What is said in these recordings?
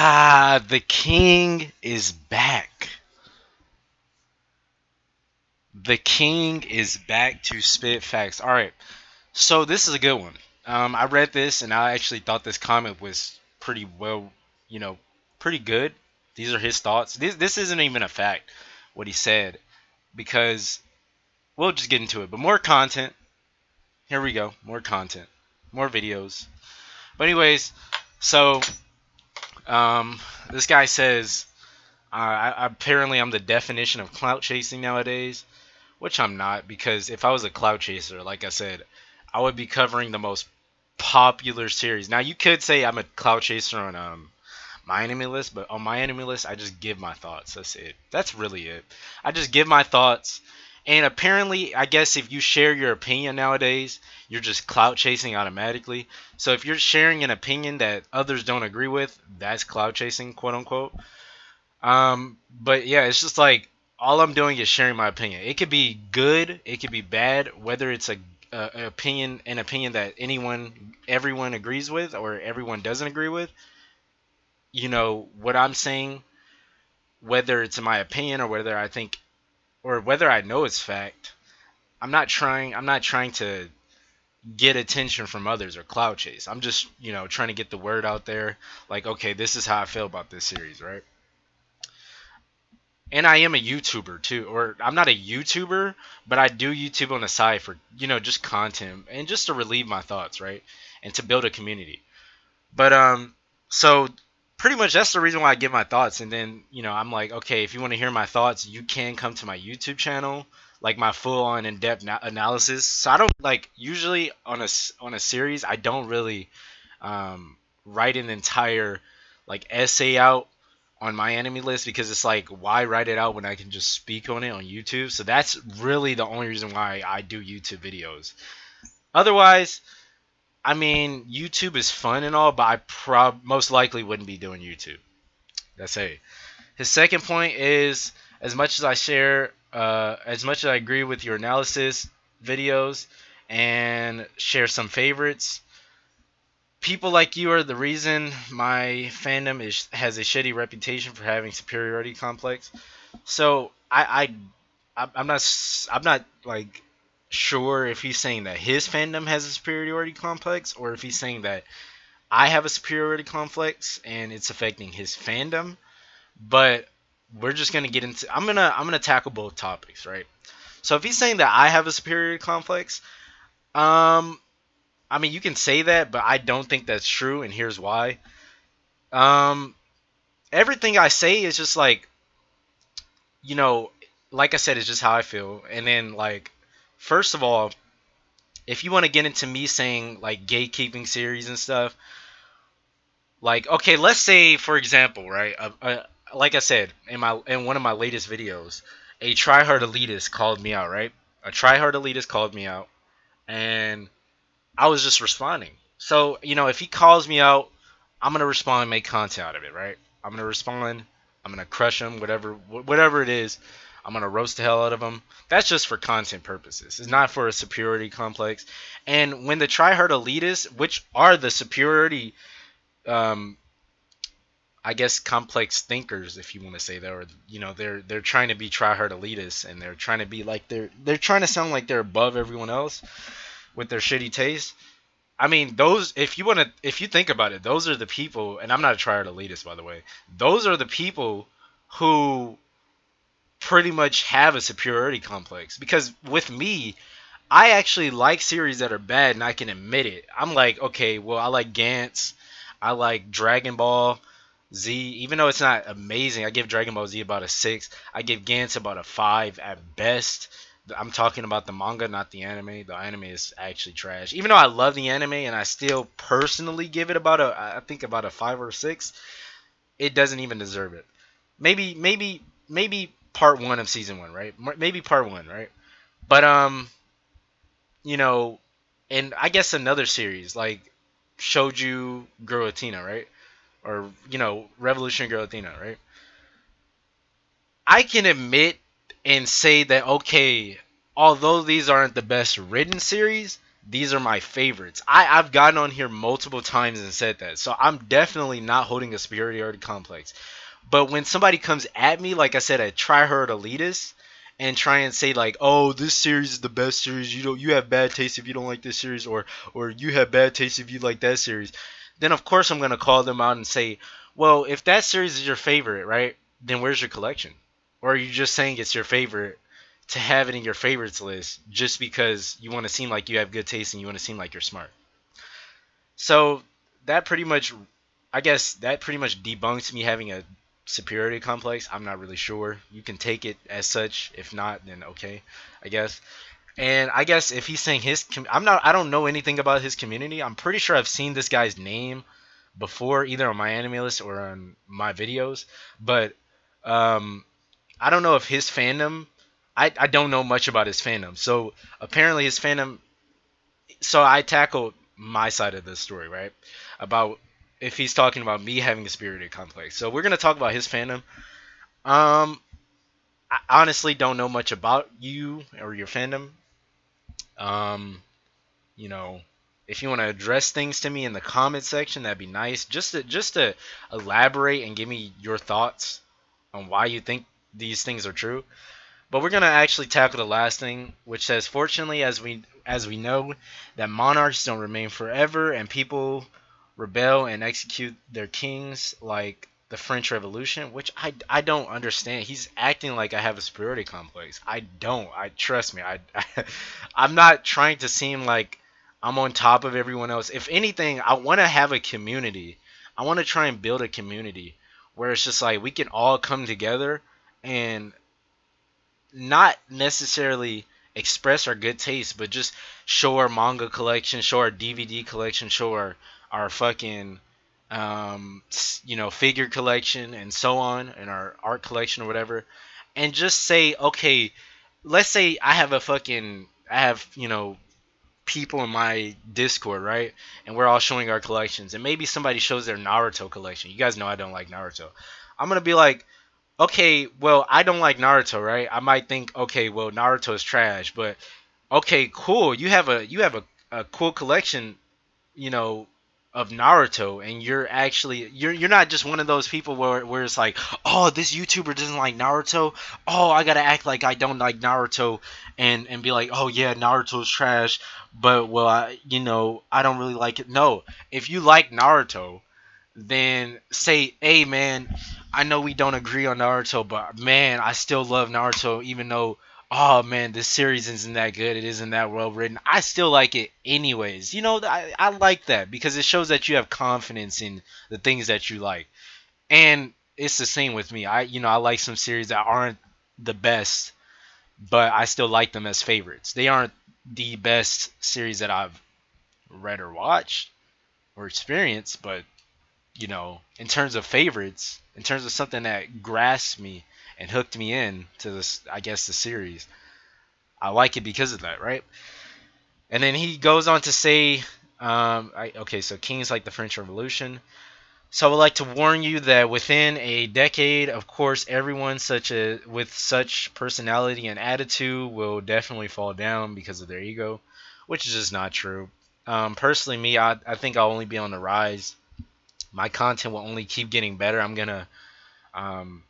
The king is back. The king is back to spit facts. All right, so this is a good one. I read this and I actually thought this comment was pretty well, you know, pretty good. These are his thoughts. This isn't even a fact what he said because we'll just get into it. But more content. Here we go. More content. More videos. But anyways, so this guy says apparently I'm the definition of clout chasing nowadays, which I'm not because if I was a clout chaser, like I said, I would be covering the most popular series. Now you could say I'm a clout chaser on my enemy list, but on my enemy list, I just give my thoughts. That's it. That's really it. I just give my thoughts. And apparently, I guess if you share your opinion nowadays, you're just clout chasing automatically. So if you're sharing an opinion that others don't agree with, that's clout chasing, quote unquote. But yeah, it's just like all I'm doing is sharing my opinion. It could be good, it could be bad, whether it's an opinion that everyone agrees with, or everyone doesn't agree with. What I'm saying, whether it's my opinion or whether I think or whether I know it's fact. I'm not trying to get attention from others or cloud chase. I'm just, trying to get the word out there. Like, okay, this is how I feel about this series, right? And I am a YouTuber too, or I'm not a YouTuber, but I do YouTube on the side for, just content and just to relieve my thoughts, right? And to build a community. But so pretty much that's the reason why I give my thoughts. And then I'm like, okay, if you want to hear my thoughts, you can come to my YouTube channel, like my full on in depth analysis. So I don't like usually on a series, I don't really write an entire like essay out on my enemy list because it's like why write it out when I can just speak on it on YouTube. So that's really the only reason why I do YouTube videos. Otherwise, I mean, YouTube is fun and all, but I most likely wouldn't be doing YouTube. That's it. His second point is as much as I agree with your analysis videos and share some favorites, people like you are the reason my fandom has a shitty reputation for having superiority complex. So I'm not like sure if he's saying that his fandom has a superiority complex or if he's saying that I have a superiority complex and it's affecting his fandom. But we're just gonna get into. I'm gonna tackle both topics, right? So if he's saying that I have a superiority complex, um, I mean you can say that, but I don't think that's true, and here's why. Um, Everything I say is just like you know, like I said, it's just how I feel, and then like first of all, if you want to get into me saying like gatekeeping series and stuff, like okay, let's say for example, right? Like I said in one of my latest videos, a tryhard elitist called me out, right? A tryhard elitist called me out, and I was just responding. So if he calls me out, I'm gonna respond and make content out of it, right? I'm gonna respond. I'm gonna crush him, whatever it is. I'm gonna roast the hell out of him. That's just for content purposes. It's not for a superiority complex. And when the tryhard elitists, which are the superiority um, I guess complex thinkers, if you want to say that, or they're trying to be tryhard elitists, and they're trying to be like they're trying to sound like they're above everyone else with their shitty taste. I mean, those if you think about it, those are the people, and I'm not a tryhard elitist by the way. Those are the people who pretty much have a superiority complex because with me, I actually like series that are bad, and I can admit it. I'm like, okay, well, I like Gantz, I like Dragon Ball Z. Even though it's not amazing, I give Dragon Ball Z about a 6. I give Gantz about a 5 at best. I'm talking about the manga, not the anime. The anime is actually trash. Even though I love the anime and I still personally give it I think about a 5 or 6, it doesn't even deserve it. Maybe part 1 of season 1, right? Maybe part 1, right? But you know, and I guess another series like Shouju Girl Athena, right? Or Revolution Girl Athena, right? I can admit and say that okay, although these aren't the best written series, these are my favorites. I've gotten on here multiple times and said that. So I'm definitely not holding a superiority complex. But when somebody comes at me, like I said, a tryhard elitist, and try and say like, "Oh, this series is the best series. You have bad taste if you don't like this series, or you have bad taste if you like that series," then of course I'm gonna call them out and say, "Well, if that series is your favorite, right? Then where's your collection? Or are you just saying it's your favorite to have it in your favorites list just because you want to seem like you have good taste and you want to seem like you're smart?" So that pretty much, I guess that pretty much debunks me having a superiority complex. I'm not really sure. You can take it as such. If not, then okay, I guess. And I guess if he's saying I'm not. I don't know anything about his community. I'm pretty sure I've seen this guy's name before, either on my anime list or on my videos. But um, I don't know if his fandom. I don't know much about his fandom. So apparently his fandom, so I tackled my side of the story, right? About if he's talking about me having a spirited complex. So we're gonna talk about his fandom. Um, I honestly don't know much about you or your fandom. Um, you know, if you want to address things to me in the comment section, that'd be nice. Just to elaborate and give me your thoughts on why you think these things are true. But we're gonna actually tackle the last thing, which says, "Fortunately, as we know, that monarchs don't remain forever, and people rebel and execute their kings, like the French Revolution." Which I don't understand. He's acting like I have a superiority complex. I don't. I trust me. I'm not trying to seem like I'm on top of everyone else. If anything, I want to have a community. I want to try and build a community where it's just like we can all come together and not necessarily express our good taste, but just show our manga collection, show our DVD collection, show our fucking figure collection and so on, and our art collection or whatever, and just say, okay, let's say I have people in my Discord, right? And we're all showing our collections, and maybe somebody shows their Naruto collection. You guys know I don't like Naruto. I'm gonna be like, okay, well, I don't like Naruto, right? I might think, okay, well, Naruto is trash, but okay, cool. You have a cool collection, you know, of Naruto, and you're not just one of those people where it's like, oh, this YouTuber doesn't like Naruto. Oh, I gotta act like I don't like Naruto, and be like, oh yeah, Naruto's trash, but well, I don't really like it. No, if you like Naruto, then say, hey man, I know we don't agree on Naruto, but man, I still love Naruto, even though, oh man, this series isn't that good, it isn't that well written. I still like it anyways. I like that because it shows that you have confidence in the things that you like. And it's the same with me. I like some series that aren't the best, but I still like them as favorites. They aren't the best series that I've read or watched or experienced, but in terms of favorites, in terms of something that grasped me and hooked me in to this, I guess, the series, I like it because of that, right? And then he goes on to say, okay, so King's like the French Revolution. So I would like to warn you that within a decade, of course, everyone with such personality and attitude will definitely fall down because of their ego, which is just not true. Personally, me, I think I'll only be on the rise. My content will only keep getting better. I'm gonna um,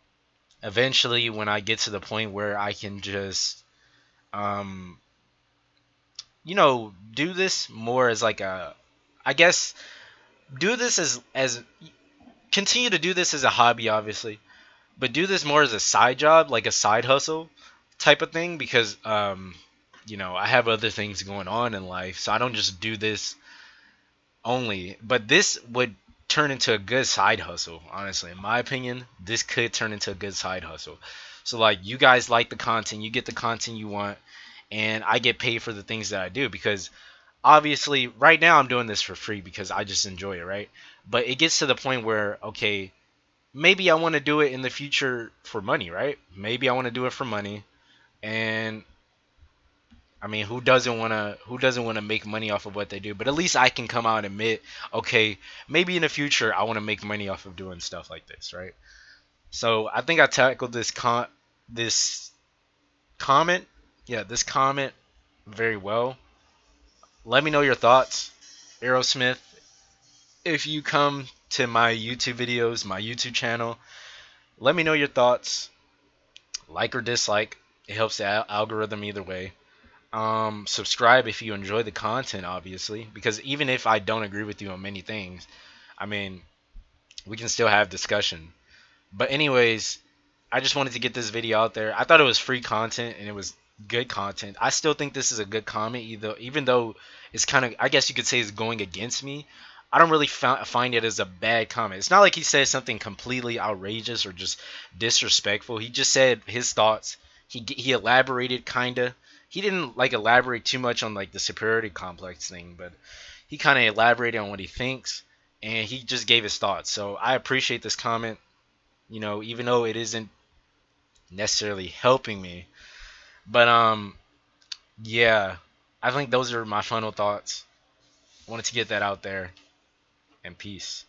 eventually, when I get to the point where I can just um, do this more as like I guess do this as continue to do this as a hobby, obviously, but do this more as a side job, like a side hustle type of thing, because I have other things going on in life, so I don't just do this only. But this would turn into a good side hustle, honestly. In my opinion, this could turn into a good side hustle. So like, you guys like the content, you get the content you want, and I get paid for the things that I do, because obviously right now I'm doing this for free because I just enjoy it, right? But it gets to the point where, okay, maybe I want to do it in the future for money, right? Maybe I want to do it for money, and I mean, who doesn't want to make money off of what they do? But at least I can come out and admit, okay, maybe in the future I want to make money off of doing stuff like this, right? So I think I tackled this comment, yeah, this comment very well. let me know your thoughts. Aerosmith, if you come to my YouTube videos, my YouTube channel, let me know your thoughts. Like or dislike. It helps the algorithm either way. Subscribe if you enjoy the content, obviously, because even if I don't agree with you on many things, I mean, we can still have discussion. But anyways, I just wanted to get this video out there. I thought it was free content and it was good content. I still think this is a good comment, even though it's kind of, I guess you could say, it's going against me. I don't really find it as a bad comment. It's not like he said something completely outrageous or just disrespectful. He just said his thoughts. He elaborated kinda. He didn't like elaborate too much on like the superiority complex thing, but he kind of elaborated on what he thinks and he just gave his thoughts. So I appreciate this comment. Even though it isn't necessarily helping me. But yeah, I think those are my final thoughts. I wanted to get that out there, and peace.